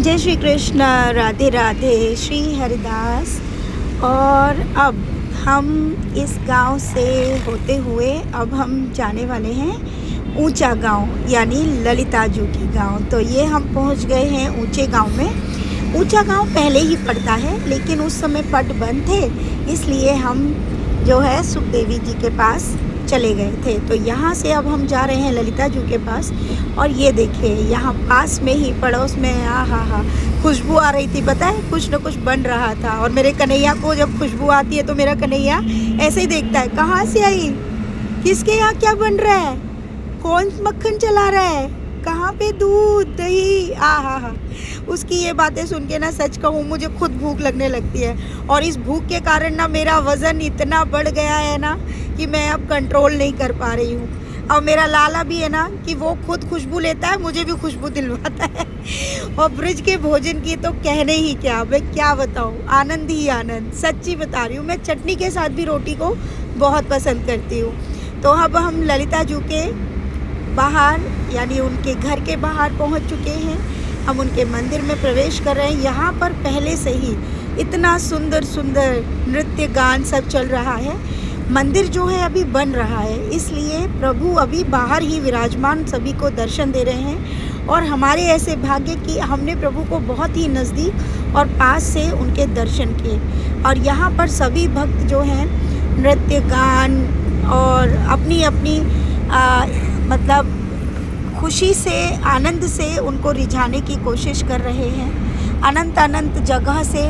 जय श्री कृष्ण, राधे राधे, श्री हरिदास। और अब हम इस गांव से होते हुए अब हम जाने वाले हैं ऊंचा गांव, यानी ललिताजू की गांव। तो ये हम पहुंच गए हैं ऊंचे गांव में। ऊंचा गांव पहले ही पड़ता है, लेकिन उस समय पट बंद थे, इसलिए हम जो है सुखदेवी जी के पास चले गए थे। तो यहाँ से अब हम जा रहे हैं ललिताजू के पास। और ये देखिए, यहाँ पास में ही पड़ोस में हा खुशबू आ रही थी। पता है, कुछ न कुछ बन रहा था। और मेरे कन्हैया को जब खुशबू आती है तो मेरा कन्हैया ऐसे ही देखता है, कहाँ से आई, किसके यहाँ क्या बन रहा है, कौन मक्खन चला रहा है, कहाँ पे दूध दही। हा उसकी ये बातें सुन के ना, सच कहूँ मुझे खुद भूख लगने लगती है। और इस भूख के कारण ना मेरा वज़न इतना बढ़ गया है ना कि मैं अब कंट्रोल नहीं कर पा रही हूँ। और मेरा लाला भी है ना कि वो खुद खुशबू लेता है, मुझे भी खुशबू दिलवाता है। और ब्रिज के भोजन की तो कहने ही क्या, मैं क्या बताऊँ, आनंद ही आनंद, सच्ची बता रही हूँ। मैं चटनी के साथ भी रोटी को बहुत पसंद करती हूँ। तो अब हम ललिताजू के बाहर, यानी उनके घर के बाहर पहुँच चुके हैं। हम उनके मंदिर में प्रवेश कर रहे हैं। यहाँ पर पहले से ही इतना सुंदर सुंदर नृत्य गान सब चल रहा है। मंदिर जो है अभी बन रहा है, इसलिए प्रभु अभी बाहर ही विराजमान सभी को दर्शन दे रहे हैं। और हमारे ऐसे भाग्य कि हमने प्रभु को बहुत ही नज़दीक और पास से उनके दर्शन किए। और यहाँ पर सभी भक्त जो हैं नृत्य गान और अपनी अपनी मतलब खुशी से, आनंद से उनको रिझाने की कोशिश कर रहे हैं। अनंत अनंत जगह से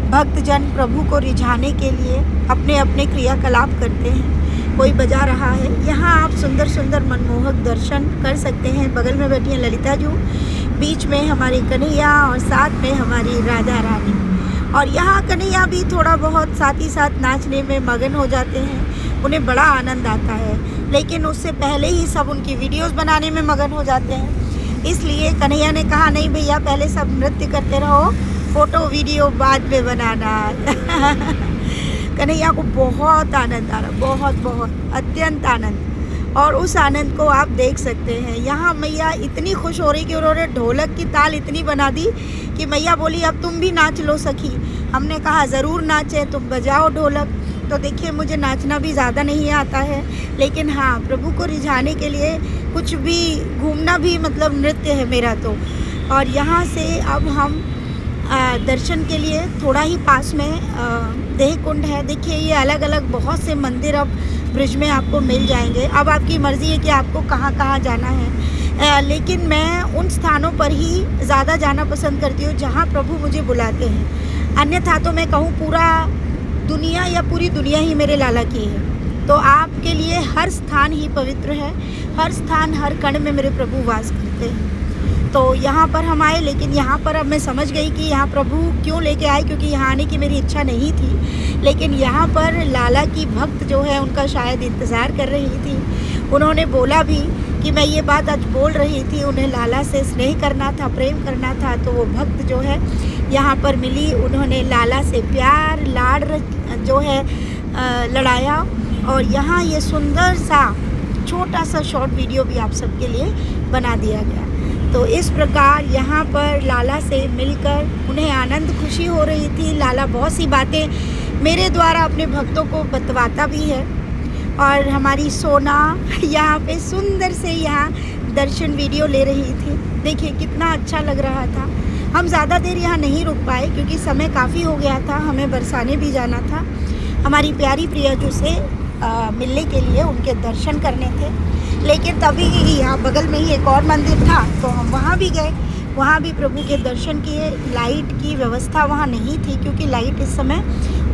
भक्तजन प्रभु को रिझाने के लिए अपने अपने क्रियाकलाप करते हैं। कोई बजा रहा है। यहाँ आप सुंदर सुंदर मनमोहक दर्शन कर सकते हैं। बगल में बैठी है ललिताजू, बीच में हमारी कन्हैया और साथ में हमारी राधा रानी। और यहाँ कन्हैया भी थोड़ा बहुत साथ ही साथ नाचने में मगन हो जाते हैं, उन्हें बड़ा आनंद आता है। लेकिन उससे पहले ही सब उनकी वीडियोस बनाने में मगन हो जाते हैं। इसलिए कन्हैया ने कहा, नहीं भैया, पहले सब नृत्य करते रहो, फ़ोटो वीडियो बाद में बनाना। कन्हैया को बहुत आनंद आ रहा, बहुत बहुत अत्यंत आनंद। और उस आनंद को आप देख सकते हैं। यहाँ मैया इतनी खुश हो रही कि उन्होंने ढोलक की ताल इतनी बना दी कि मैया बोली, अब तुम भी नाच लो सखी। हमने कहा ज़रूर नाचे, तुम बजाओ ढोलक। तो देखिए, मुझे नाचना भी ज़्यादा नहीं आता है, लेकिन हाँ, प्रभु को रिझाने के लिए कुछ भी घूमना भी मतलब नृत्य है मेरा तो। और यहाँ से अब हम दर्शन के लिए थोड़ा ही पास में देह कुंड है। देखिए, ये अलग अलग बहुत से मंदिर अब ब्रिज में आपको मिल जाएंगे। अब आपकी मर्ज़ी है कि आपको कहाँ कहाँ जाना है। लेकिन मैं उन स्थानों पर ही ज़्यादा जाना पसंद करती हूँ जहाँ प्रभु मुझे बुलाते हैं। अन्यथा तो मैं कहूँ पूरा दुनिया या पूरी दुनिया ही मेरे लाला की है। तो आपके लिए हर स्थान ही पवित्र है, हर स्थान, हर कण में मेरे प्रभु वास करते हैं। तो यहाँ पर हम आए, लेकिन यहाँ पर अब मैं समझ गई कि यहाँ प्रभु क्यों लेके आए, क्योंकि यहाँ आने की मेरी इच्छा नहीं थी। लेकिन यहाँ पर लाला की भक्त जो है उनका शायद इंतज़ार कर रही थी। उन्होंने बोला भी कि मैं ये बात आज बोल रही थी, उन्हें लाला से स्नेह करना था, प्रेम करना था। तो वो भक्त जो है यहाँ पर मिली, उन्होंने लाला से प्यार लाड़ जो है लड़ाया। और यहाँ ये सुंदर सा छोटा सा शॉर्ट वीडियो भी आप सबके लिए बना दिया गया। तो इस प्रकार यहाँ पर लाला से मिलकर उन्हें आनंद खुशी हो रही थी। लाला बहुत सी बातें मेरे द्वारा अपने भक्तों को बतवाता भी है। और हमारी सोना यहाँ पे सुंदर से यहाँ दर्शन वीडियो ले रही थी। देखिए कितना अच्छा लग रहा था। हम ज़्यादा देर यहाँ नहीं रुक पाए क्योंकि समय काफ़ी हो गया था, हमें बरसाने भी जाना था, हमारी प्यारी प्रियाजू से मिलने के लिए, उनके दर्शन करने थे। लेकिन तभी यहाँ बगल में ही एक और मंदिर था, तो हम वहाँ भी गए, वहाँ भी प्रभु के दर्शन किए। लाइट की व्यवस्था वहाँ नहीं थी, क्योंकि लाइट इस समय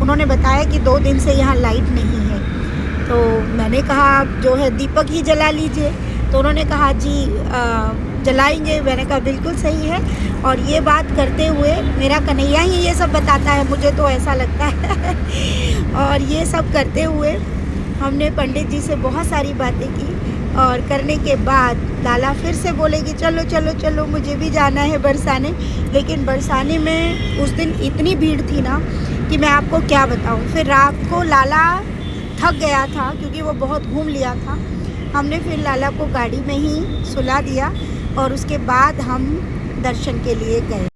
उन्होंने बताया कि 2 दिन से यहाँ लाइट नहीं है। तो मैंने कहा आप जो है दीपक ही जला लीजिए। तो उन्होंने कहा जी जलाएंगे। मैंने कहा बिल्कुल सही है। और ये बात करते हुए मेरा कन्हैया ही ये सब बताता है, मुझे तो ऐसा लगता है। और ये सब करते हुए हमने पंडित जी से बहुत सारी बातें की। और करने के बाद लाला फिर से बोले कि चलो चलो चलो, मुझे भी जाना है बरसाने। लेकिन बरसाने में उस दिन इतनी भीड़ थी ना कि मैं आपको क्या बताऊं। फिर रात को लाला थक गया था क्योंकि वो बहुत घूम लिया था। हमने फिर लाला को गाड़ी में ही सुला दिया और उसके बाद हम दर्शन के लिए गए।